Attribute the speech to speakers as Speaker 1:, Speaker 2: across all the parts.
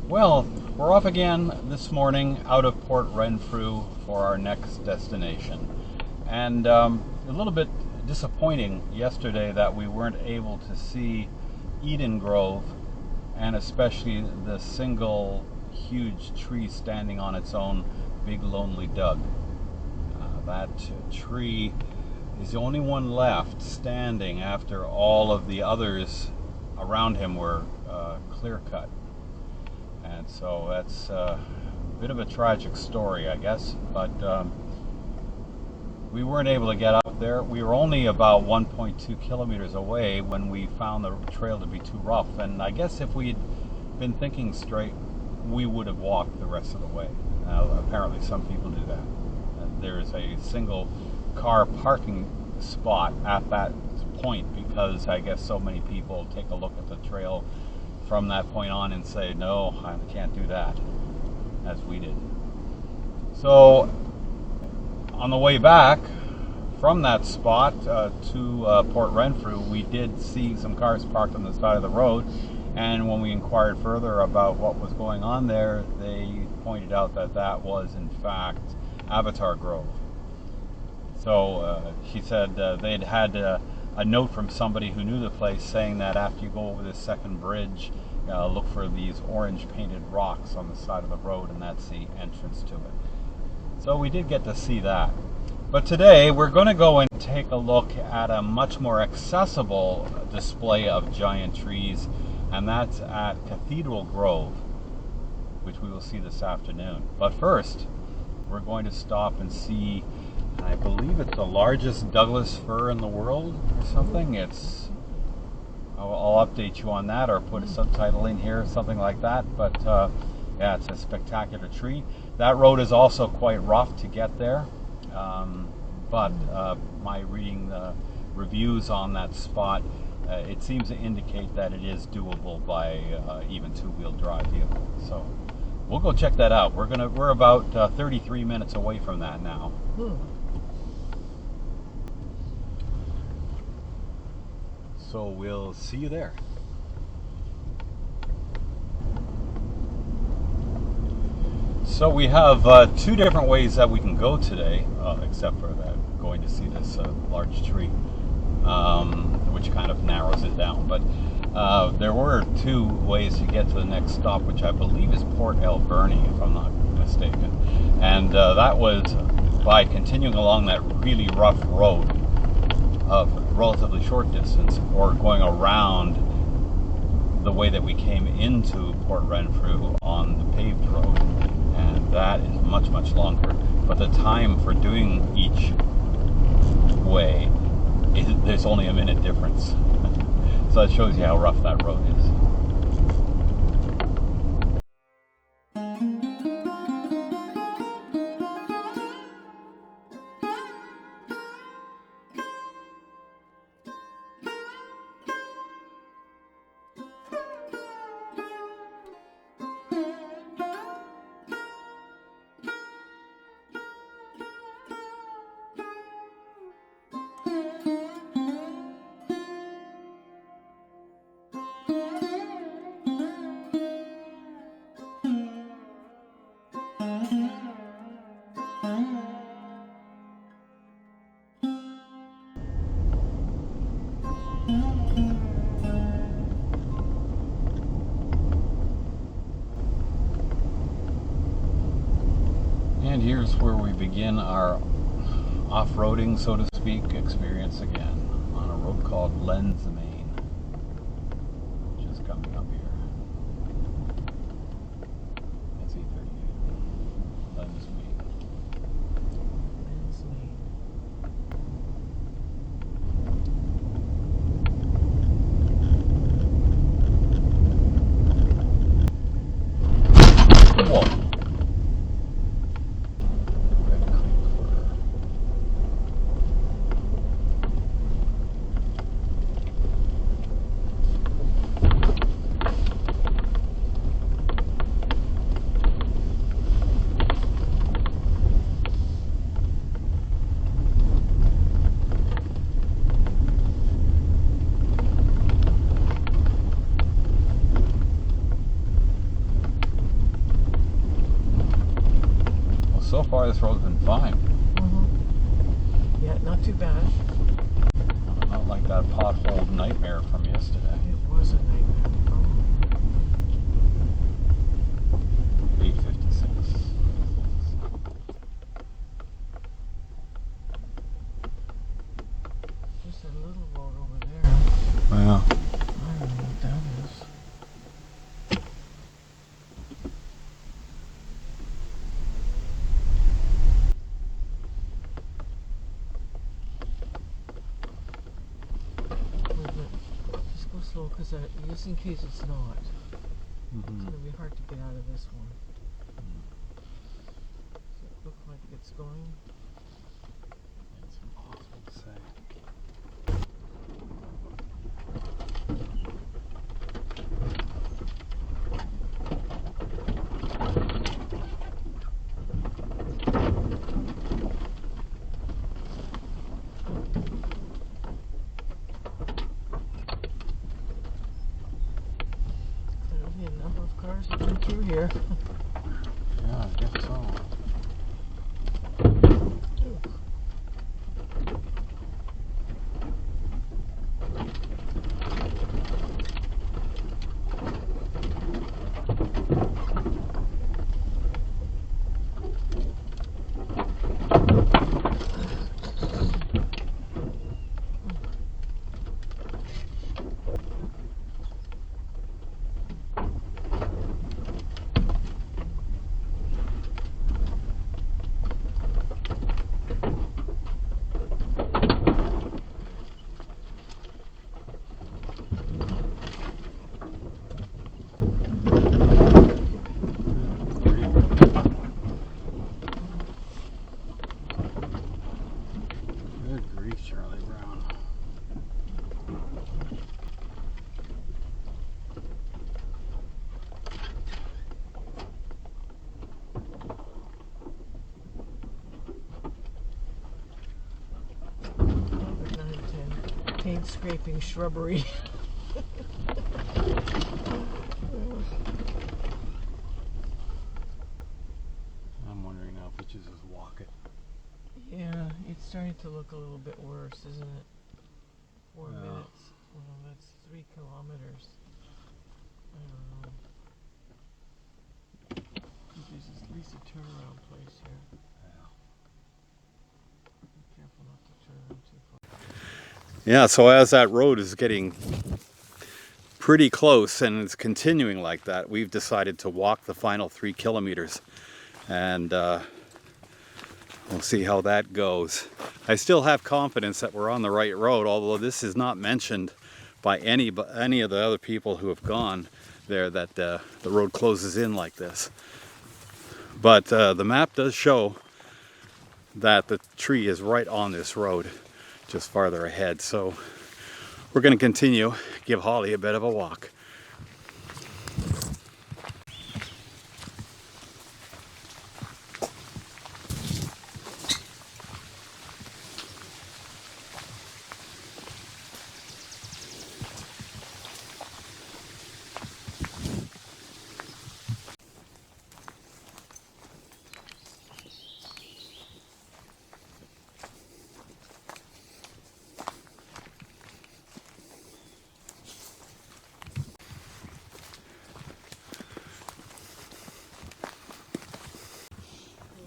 Speaker 1: Well, we're off again this morning out of Port Renfrew for our next destination. And a little bit disappointing yesterday that we weren't able to see Eden Grove, and especially the single huge tree standing on its own, Big Lonely Doug. That tree is the only one left standing after all of the others around him were clear cut. And so that's a bit of a tragic story, I guess, but we weren't able to get out there. We were only about 1.2 kilometers away when we found the trail to be too rough, and I guess if we'd been thinking straight, we would have walked the rest of the way. Apparently some people do that. And there's a single car parking spot at that point because I guess so many people take a look at the trail from that point on and say, no, I can't do that, as we did. So on the way back from that spot to Port Renfrew, we did see some cars parked on the side of the road, and when we inquired further about what was going on there, they pointed out that that was in fact Cathedral Grove. So she said they'd had a note from somebody who knew the place saying that after you go over this second bridge, look for these orange painted rocks on the side of the road, and that's the entrance to it. So we did get to see that. But today we're going to go and take a look at a much more accessible display of giant trees, and that's at Cathedral Grove, which we will see this afternoon. But first, we're going to stop and see, I believe it's the largest Douglas Fir in the world or something. I'll update you on that or put a subtitle in here, something like that. But yeah, it's a spectacular tree. That road is also quite rough to get there. But my reading the reviews on that spot, it seems to indicate that it is doable by even two-wheel drive vehicle. So we'll go check that out. We're about 33 minutes away from that now. So we'll see you there. So we have two different ways that we can go today, except for that going to see this large tree, which kind of narrows it down. But there were two ways to get to the next stop, which I believe is Port Alberni, if I'm not mistaken. And that was by continuing along that really rough road of relatively short distance, or going around the way that we came into Port Renfrew on the paved road, and that is much, much longer. But the time for doing each way, there's only a minute difference. So it shows you how rough that road is. And here's where we begin our off-roading, so to speak, experience again on a road called Lens Main, just coming up here. That's E38. Lens Main.
Speaker 2: Lens Main.
Speaker 1: Whoa. So far, this road's been fine.
Speaker 2: Yeah, not too bad.
Speaker 1: Not like that pothole nightmare from yesterday.
Speaker 2: It was a nightmare. Oh.
Speaker 1: 8:56.
Speaker 2: There's a little road over there.
Speaker 1: Wow.
Speaker 2: I don't know what that is. Just go slow, because just in case it's not. It's going to be hard to get out of this one. Does it look like it's going?
Speaker 1: It's impossible to say.
Speaker 2: Clearly a number of cars have been through here.
Speaker 1: Yeah, I guess so. Good grief, Charlie Brown.
Speaker 2: There's 9 10. Paint scraping shrubbery.
Speaker 1: I'm wondering now if we should just walk it.
Speaker 2: Yeah, it's starting to look a little bit worse, isn't it? 4
Speaker 1: Yeah.
Speaker 2: minutes. Well, that's 3 kilometers. I don't know. There's at least a turnaround place here.
Speaker 1: Yeah.
Speaker 2: Be careful not to turn around too far.
Speaker 1: Yeah, so as that road is getting pretty close and it's continuing like that, we've decided to walk the final 3 kilometers. And we'll see how that goes. I still have confidence that we're on the right road, although this is not mentioned by any of the other people who have gone there, that the road closes in like this. But the map does show that the tree is right on this road, just farther ahead. So we're going to continue, give Holly a bit of a walk.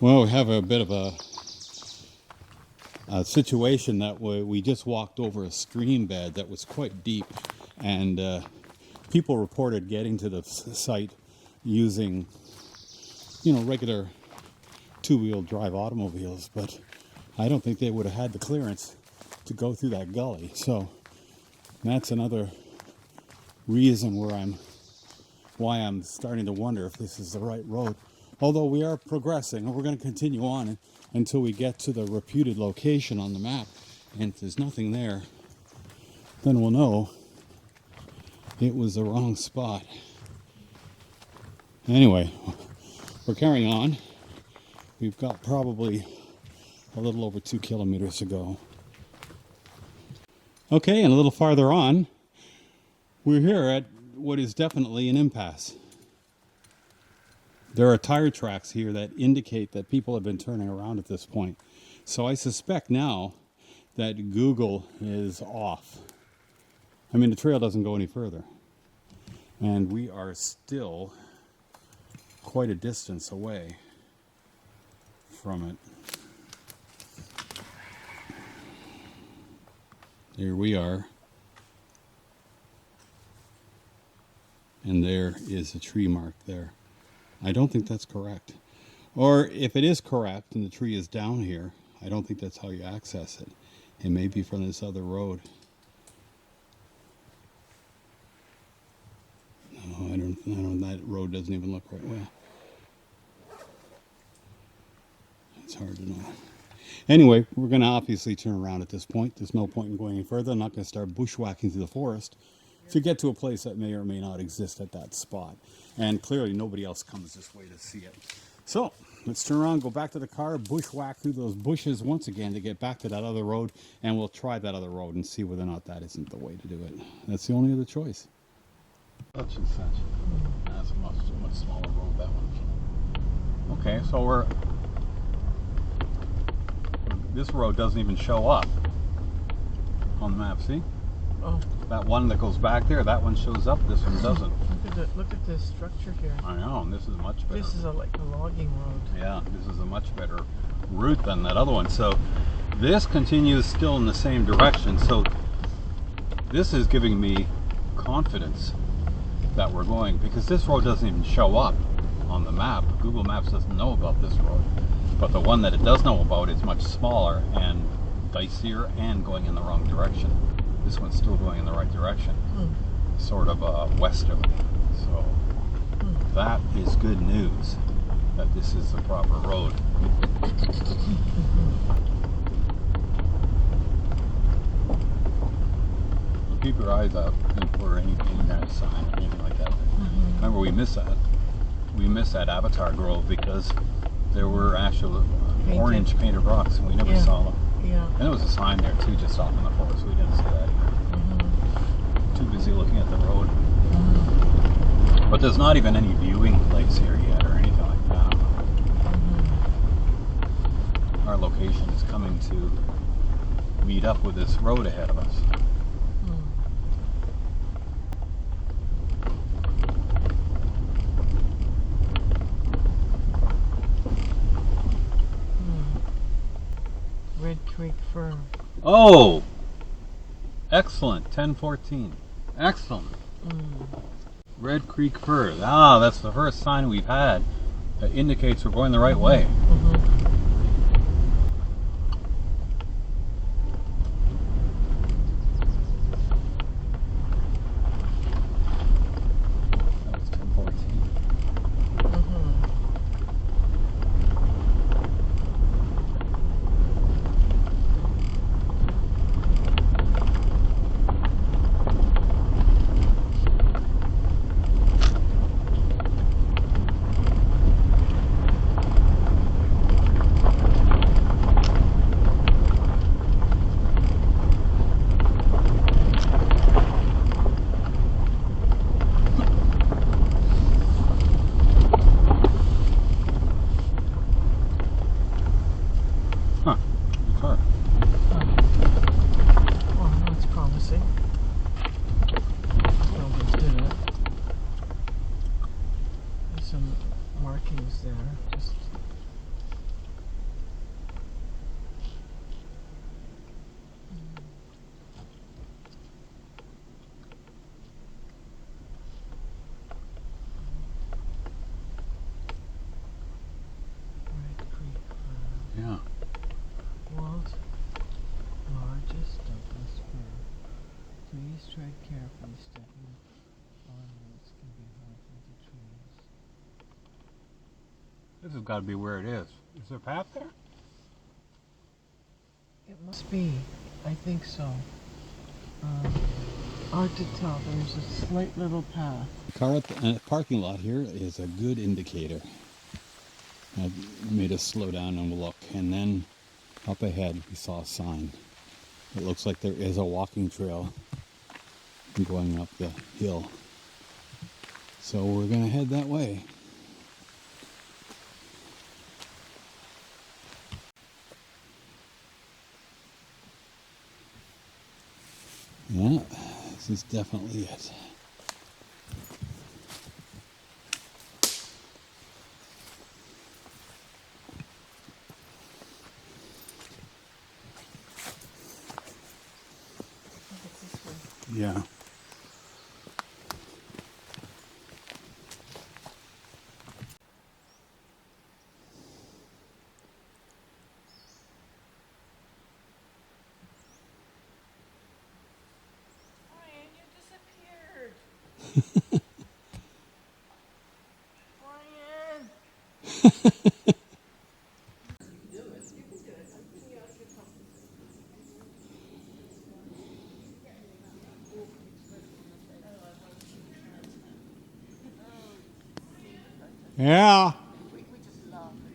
Speaker 1: Well, we have a bit of a a situation that we just walked over a stream bed that was quite deep, and people reported getting to the site using, regular two-wheel drive automobiles, but I don't think they would have had the clearance to go through that gully. So that's another reason why I'm starting to wonder if this is the right road. Although we are progressing, and we're going to continue on until we get to the reputed location on the map. And if there's nothing there, then we'll know it was the wrong spot. Anyway, we're carrying on. We've got probably a little over 2 kilometers to go. Okay, and a little farther on, we're here at what is definitely an impasse. There are tire tracks here that indicate that people have been turning around at this point. So I suspect now that Google is off. I mean, the trail doesn't go any further. And we are still quite a distance away from it. There we are. And there is a tree mark there. I don't think that's correct. Or if it is correct and the tree is down here, I don't think that's how you access it. It may be from this other road. No, I don't, that road doesn't even look right. Well, it's hard to know. Anyway, we're going to obviously turn around at this point. There's no point in going any further. I'm not going to start bushwhacking through the forest to get to a place that may or may not exist at that spot. And clearly nobody else comes this way to see it. So let's turn around, go back to the car, bushwhack through those bushes once again to get back to that other road, and we'll try that other road and see whether or not that isn't the way to do it. That's the only other choice. Such and such. That's a much smaller road, that one. Okay, so this road doesn't even show up on the map, see?
Speaker 2: Oh.
Speaker 1: That one that goes back there, that one shows up, this one doesn't.
Speaker 2: Look at this structure here.
Speaker 1: I know, and this is much better.
Speaker 2: This is like a logging road.
Speaker 1: Yeah, this is a much better route than that other one. So this continues still in the same direction. So this is giving me confidence that we're going, because this road doesn't even show up on the map. Google Maps doesn't know about this road. But the one that it does know about is much smaller and dicier and going in the wrong direction. This one's still going in the right direction, sort of westerly. So that is good news that this is the proper road. So keep your eyes out for any kind of sign or anything like that. Remember, we missed that. We missed that Avatar Grove because there were actual orange painted rocks and we never saw them.
Speaker 2: Yeah.
Speaker 1: And there was a sign there too, just off in the forest. We didn't see that either. Too busy looking at the road. But there's not even any viewing place here yet or anything like that. Our location is coming to meet up with this road ahead of us.
Speaker 2: Red Creek Fir.
Speaker 1: Oh! Excellent. 1014. Excellent. Red Creek Fir. Ah, that's the first sign we've had that indicates we're going the right way. That was 1014.
Speaker 2: Please tread carefully, stepping on roots can be harmful to trees.
Speaker 1: This has got to be where it is. Is there a path there?
Speaker 2: It must be. I think so. Hard to tell. There's a slight little path.
Speaker 1: The car at the parking lot here is a good indicator. It made us slow down and look, and then up ahead we saw a sign. It looks like there is a walking trail going up the hill. So we're going to head that way. Yeah, this is definitely it. Yeah.
Speaker 2: Brian, you disappeared. Brian.
Speaker 1: Yeah.
Speaker 2: We just love it.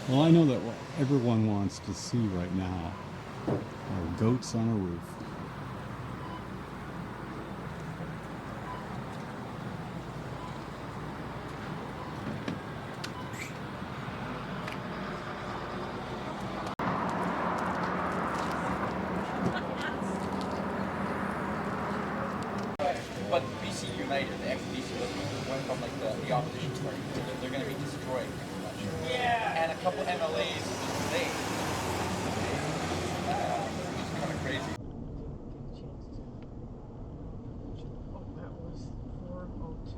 Speaker 1: Well, I know that what everyone wants to see right now are goats on a roof.
Speaker 3: But BC United, the ex-BC, went from like the opposition party. So they're going to be destroyed pretty much. Yeah. And a couple MLAs today. It's kind of crazy.
Speaker 2: Oh, that was 402.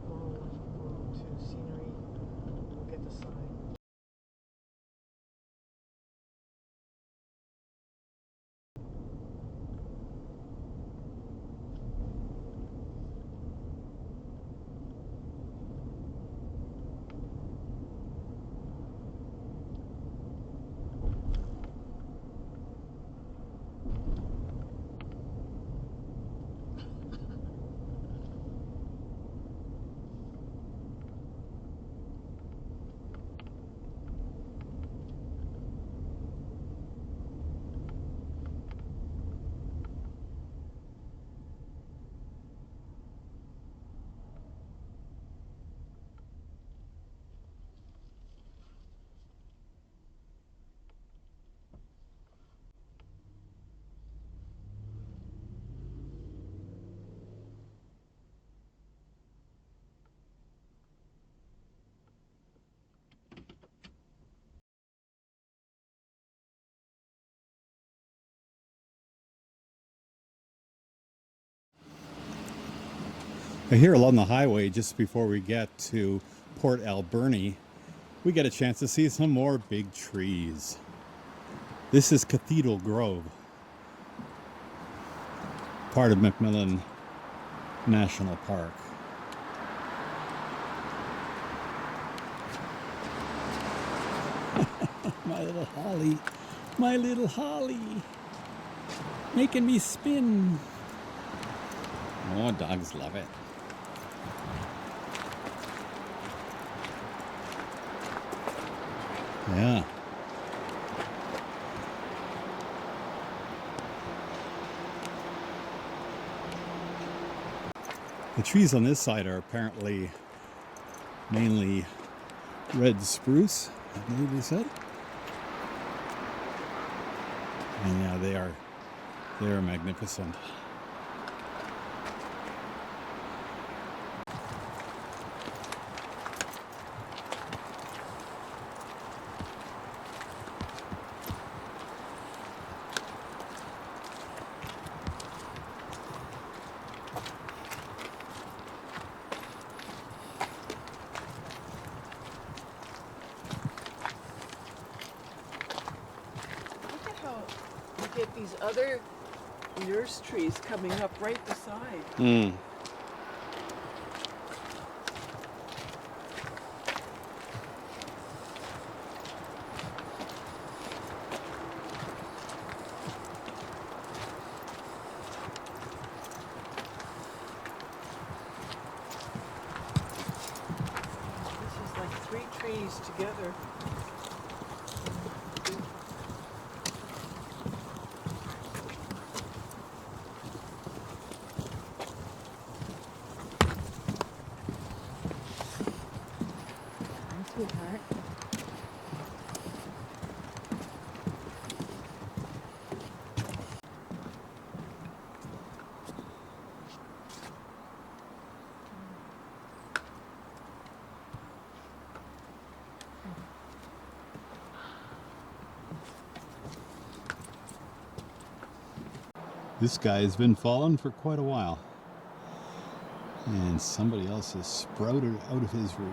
Speaker 2: 401, 402. Scenery. We'll get the sign.
Speaker 1: Here along the highway, just before we get to Port Alberni, we get a chance to see some more big trees. This is Cathedral Grove, part of Macmillan National Park. My little holly, making me spin. Oh, dogs love it. Yeah. The trees on this side are apparently mainly red spruce, I believe they said. And yeah, they are magnificent.
Speaker 2: Look at how you get these other nurse trees coming up right beside.
Speaker 1: Mm.
Speaker 2: This is like 3 trees together. Sweetheart.
Speaker 1: This guy has been fallen for quite a while. And somebody else has sprouted out of his root.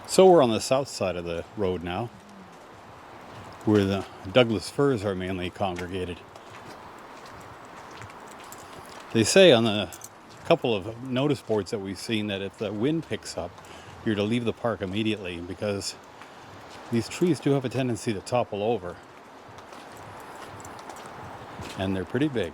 Speaker 1: So we're on the south side of the road now, where the Douglas Firs are mainly congregated. They say on the couple of notice boards that we've seen that if the wind picks up, you're to leave the park immediately because these trees do have a tendency to topple over. And they're pretty big.